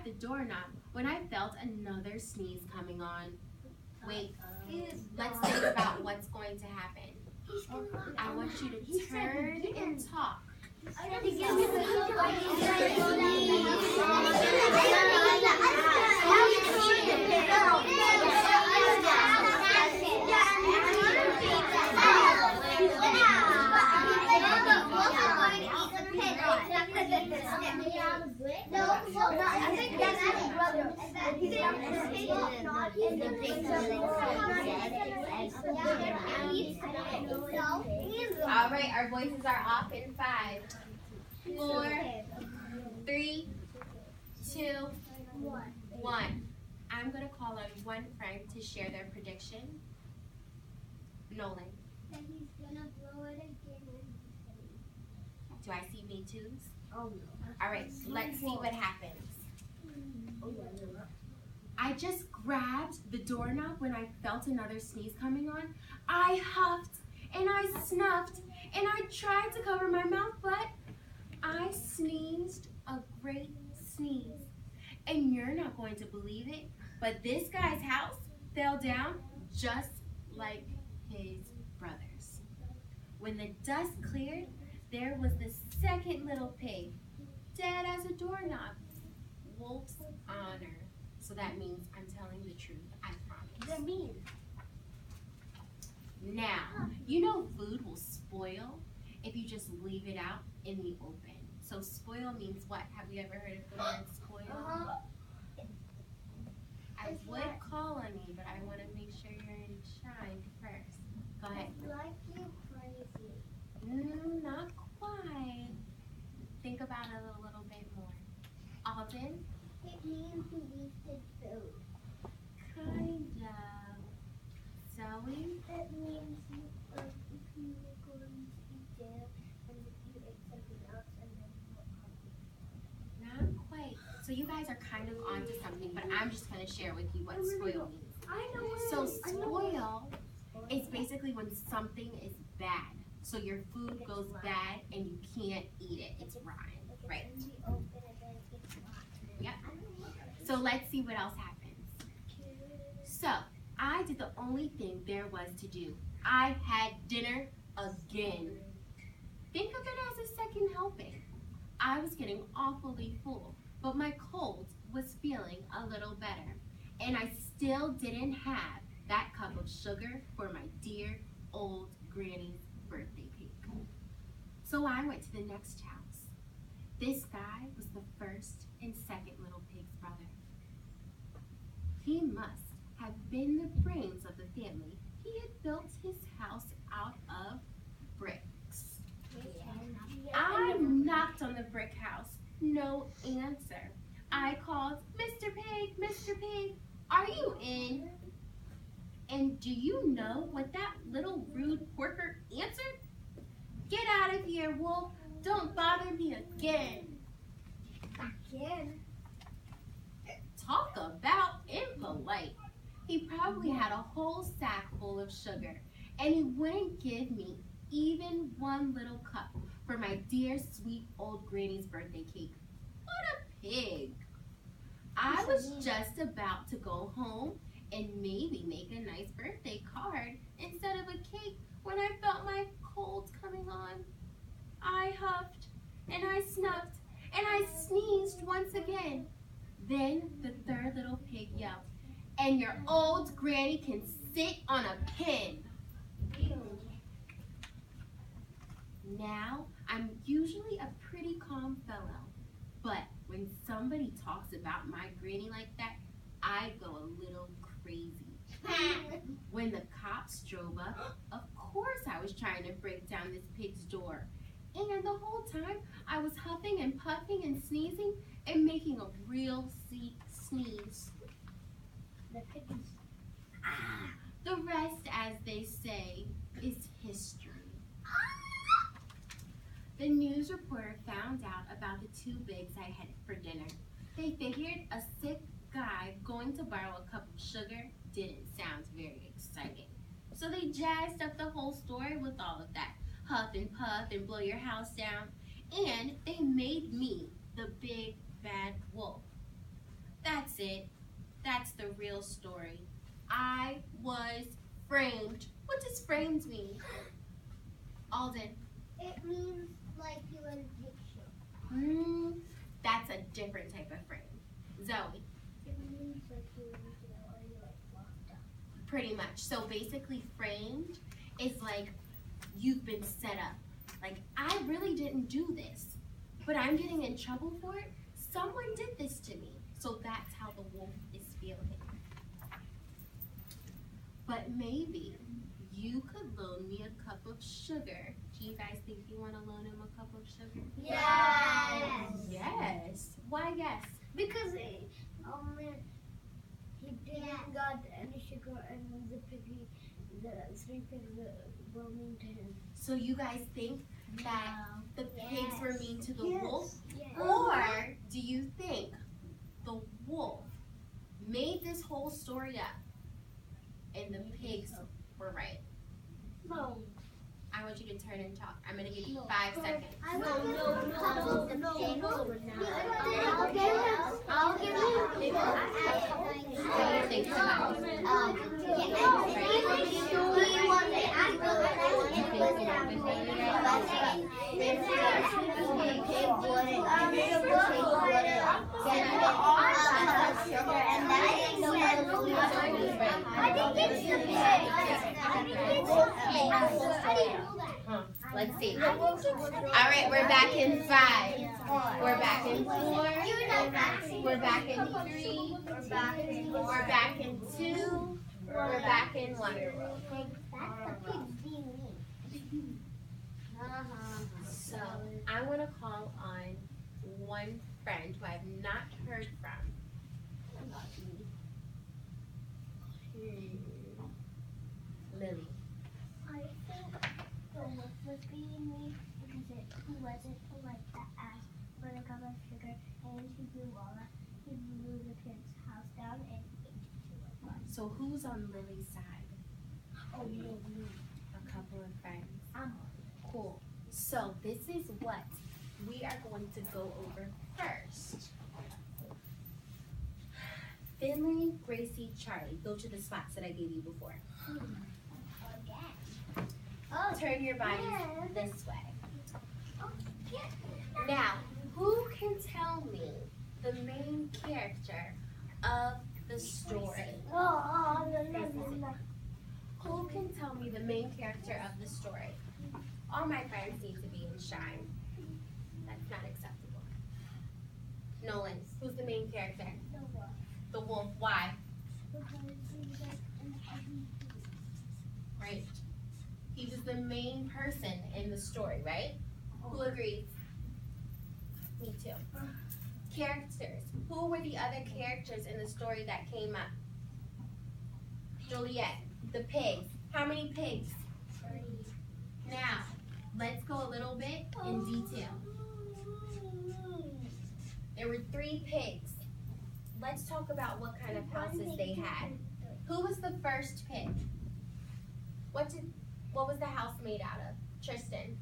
grabbed the doorknob when I felt another sneeze coming on. Wait, let's think about what's going to happen. I want you to turn and talk. All right, our voices are off in 5, 4, 3, 2, 1. I'm going to call on one friend to share their prediction. Nolan. That he's gonna blow it again. Do I see Me Too's? Oh no. All right, let's see what happens. I just grabbed the doorknob when I felt another sneeze coming on. I huffed and I snuffed and I tried to cover my mouth, but I sneezed a great sneeze. And you're not going to believe it, but this guy's house fell down just like his brother's. When the dust cleared, there was the second little pig, dead as a doorknob. Wolf's honor. So that means I'm telling the truth, I promise. What does that mean? Now, you know food will spoil if you just leave it out in the open. So spoil means what? Have you ever heard of the word spoil? I would call on you, but I want to make sure you're in shine first. Go ahead. It's like you're crazy. Not quite. Think about it a little bit more. Alden? It means you wasted food. Kind of. Zoe? It means you were going to eat dinner and you ate something else and then you were hungry. Not quite. So you guys are kind of onto something, but I'm just going to share with you what spoil means. I know what So it is. spoil is basically when something is bad. So your food goes bad and you can't eat it. It's rotten. Right. Yep. So let's see what else happens. So I did the only thing there was to do. I had dinner again. Think of it as a second helping. I was getting awfully full, but my cold was feeling a little better. And I still didn't have that cup of sugar for my dear old granny's birthday cake. So I went to the next house. This guy was the first and second little pig's brother. He must have been the brains of the family. He had built his house out of bricks. I knocked on the brick house. No answer. I called, Mr. Pig, Mr. Pig, are you in? And do you know what that little rude porker answered? Get out of here, Wolf. Don't bother me again. Again? Talk about impolite. He probably had a whole sack full of sugar, and he wouldn't give me even one little cup for my dear sweet old granny's birthday cake. What a pig. I was just about to go home and maybe make a nice birthday card instead of a cake when I felt my cold coming on. I huffed and I snuffed and I sneezed once again. Then the third little pig yelled, and your old granny can sit on a pin. Now, I'm usually a pretty calm fellow, but when somebody talks about my granny like that, I go a little crazy. When the cops drove up, of course I was trying to break down this pig's door. And the whole time, I was huffing and puffing and sneezing and making a real sneeze. The pig is... The rest, as they say, is history. The news reporter found out about the 2 bigs I had for dinner. They figured a sick guy going to borrow a cup of sugar didn't sound very exciting. So they jazzed up the whole story with all of that huff and puff and blow your house down. And they made me the big bad wolf. it. That's the real story. I was framed. What does framed mean? Alden. It means like you were in a picture. That's a different type of frame. Zoe. It means like you were in jail or you like locked up. Pretty much. So basically framed is like you've been set up. Like, I really didn't do this, but I'm getting in trouble for it. Someone did this to me. So that's how the wolf is feeling. But maybe you could loan me a cup of sugar. Do you guys think you want to loan him a cup of sugar? Yes. Yes. Why yes? Because he didn't got any sugar and the three pigs were mean to him. So you guys think that the pigs were mean to the wolf? Yes. Or do you think the wolf made this whole story up and the pigs were right? No. I want you to turn and talk. I'm going to give you 5 seconds. No. I'll give you. What do you think about it? Let's see. All right, we're back in 5. We're back in 4. We're back in 3. We're back in 2. We're back in 1. So I want to call on one friend who I have not heard from. Lily. I think the wolf was being mean because he wasn't polite to ask for a cup of sugar, and he blew the pig's house down and ate it to a bun. So who's on Lily's side? Oh no. A couple of friends. Cool. So this is what we are going to go over first. Finley, Gracie, Charlie. Go to the spots that I gave you before. Turn your bodies this way. Now, who can tell me the main character of the story? Who can tell me the main character of the story? All my friends need to be in shine. That's not acceptable. Nolan, who's the main character? The wolf. Why? Right. He was the main person in the story, right? Who agrees? Me too. Characters. Who were the other characters in the story that came up? Juliet. The pigs. How many pigs? 3. Now, let's go a little bit in detail. There were 3 pigs. Let's talk about what kind of houses they had. Who was the first pig? What was the house made out of? Tristan?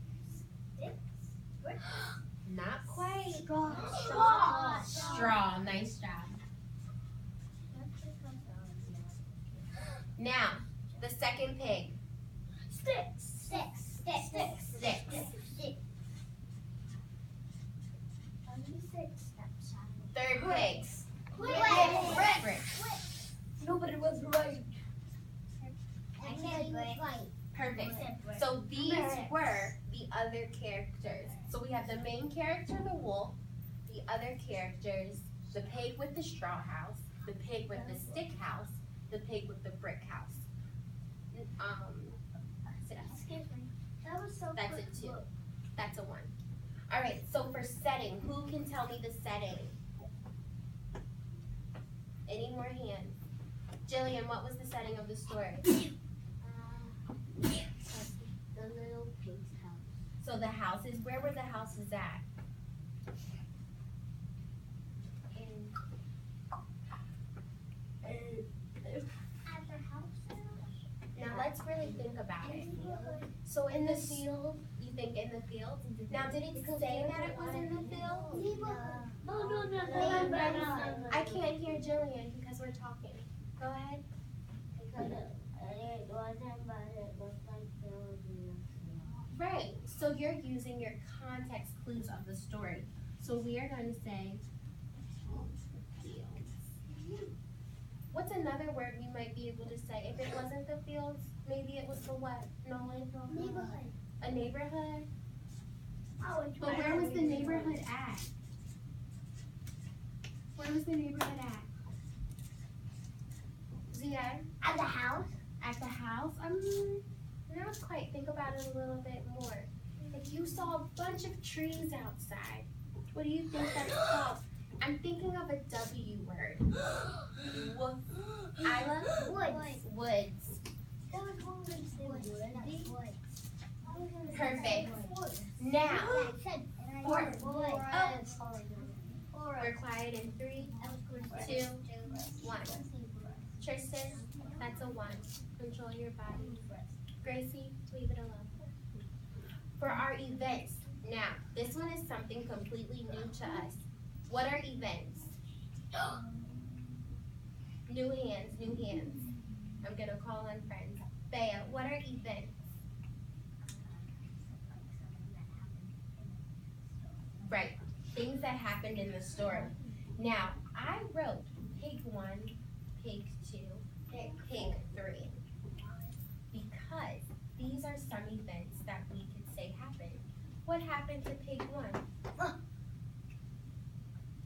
Not quite. Straw. Nice job. Now, the second pig. Sticks. Third pig. Brick. Nobody was right. Perfect. So these were the other characters. So we have the main character, the wolf, the other characters, the pig with the straw house, the pig with the stick house, the pig with the brick house. Sit up. Excuse me. That was so That's quick. a 2. That's a 1. All right, so for setting, who can tell me the setting? Any more hands? Jillian, what was the setting of the story? The little pig's house. So the houses, where were the houses at? At the house. Now let's really think about it. So in the field, you think in the field? Now did it say that it was in the field? No. I can't hear Jillian because we're talking. Go ahead. Because it wasn't, but it looked like there was enough. Right. So you're using your context clues of the story. So we are going to say fields. What's another word we might be able to say? If it wasn't the fields, maybe it was the what, Nolan? Neighborhood. A neighborhood? Oh, it's But where was the neighborhood at? Where was the neighborhood at? Zia? At the house? At the house? Not quite. Think about it a little bit more. If you saw a bunch of trees outside, what do you think that's called? I'm thinking of a W word. Isla? Woods. Woods. That was one of the woods. Perfect. Now, Forest. we're quiet in 3, 2, 1. Tristan, that's a 1. Control your body. Gracie, leave it alone. For our events, now, this one is something completely new to us. What are events? New hands, new hands. I'm gonna call on friends. Bea, what are events? Right, things that happened in the story. Now, I wrote pig 1, pig 2, pig 3. Because these are some events that we could say happened. What happened to pig 1?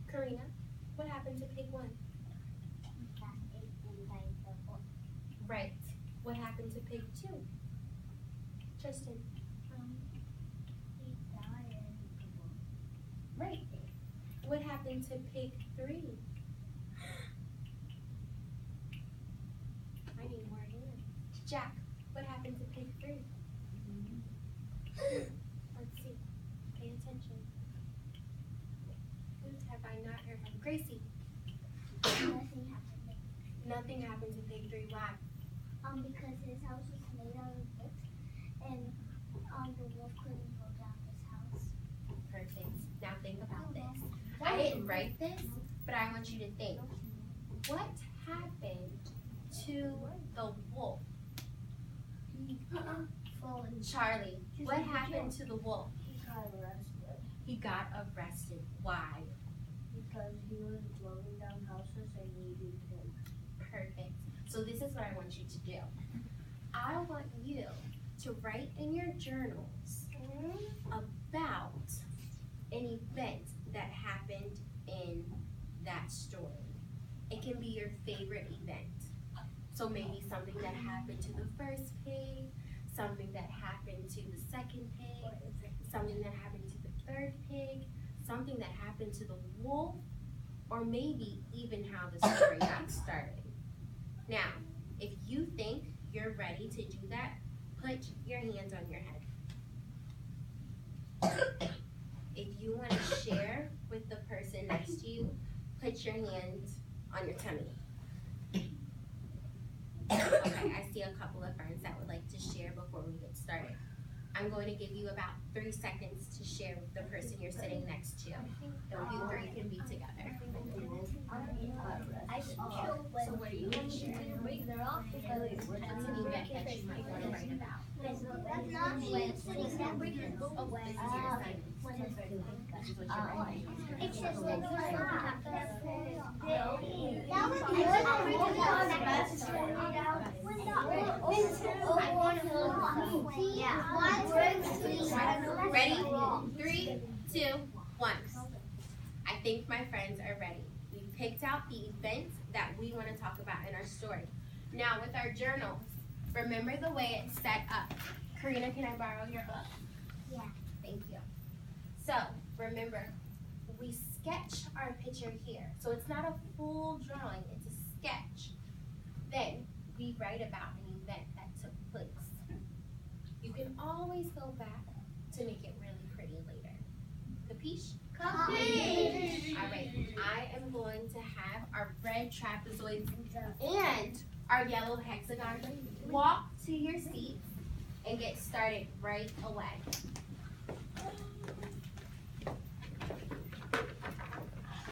Karina, what happened to pig 1? Right. What happened to pig 2? Tristan. Right. What happened to pig 3? I need more hands. Jack, what happened to pig 3? Let's see. Pay attention. Who have I not heard from? Gracie. Nothing happened to pig 3. Why? Because his house was made out of bricks, and the wolf couldn't go down his house. Perfect. Now think about this. I didn't write this, but I want you to think. What happened to the wolf? Charlie, what happened to the wolf? He got arrested He got arrested. Why? because he was blowing down houses and eating pigs. Perfect. So this is what I want you to do. I want you to write in your journals about an event that happened in that story. It can be your favorite event. So maybe something that happened to the first pig, something that happened to the second pig, something that happened to the third pig, something that happened to the wolf, or maybe even how the story got started. Now, if you think you're ready to do that, put your hands on your head. If you want to share with the person next to you, put your hands on your tummy. Okay, I see a couple of friends that would like to share before we get started. I'm going to give you about 3 seconds to share with the person you're sitting next to. And you 3 can be together. So what do you want to share? What's an event that you might want to write about? Oh, this is your assignment. This is what you're writing. It's just like Ready? 3, 2, 1. I think my friends are ready. We picked out the events that we want to talk about in our story. Now with our journals, remember the way it's set up. Karina, can I borrow your book? Yeah. Thank you. So remember, we sketch our picture here. So it's not a full drawing, it's a sketch. Then we write about an event that took place. You can always go back to make it really pretty later. Capiche? Copy. All right, I am going to have our red trapezoids and our yellow hexagon walk to your seats and get started right away.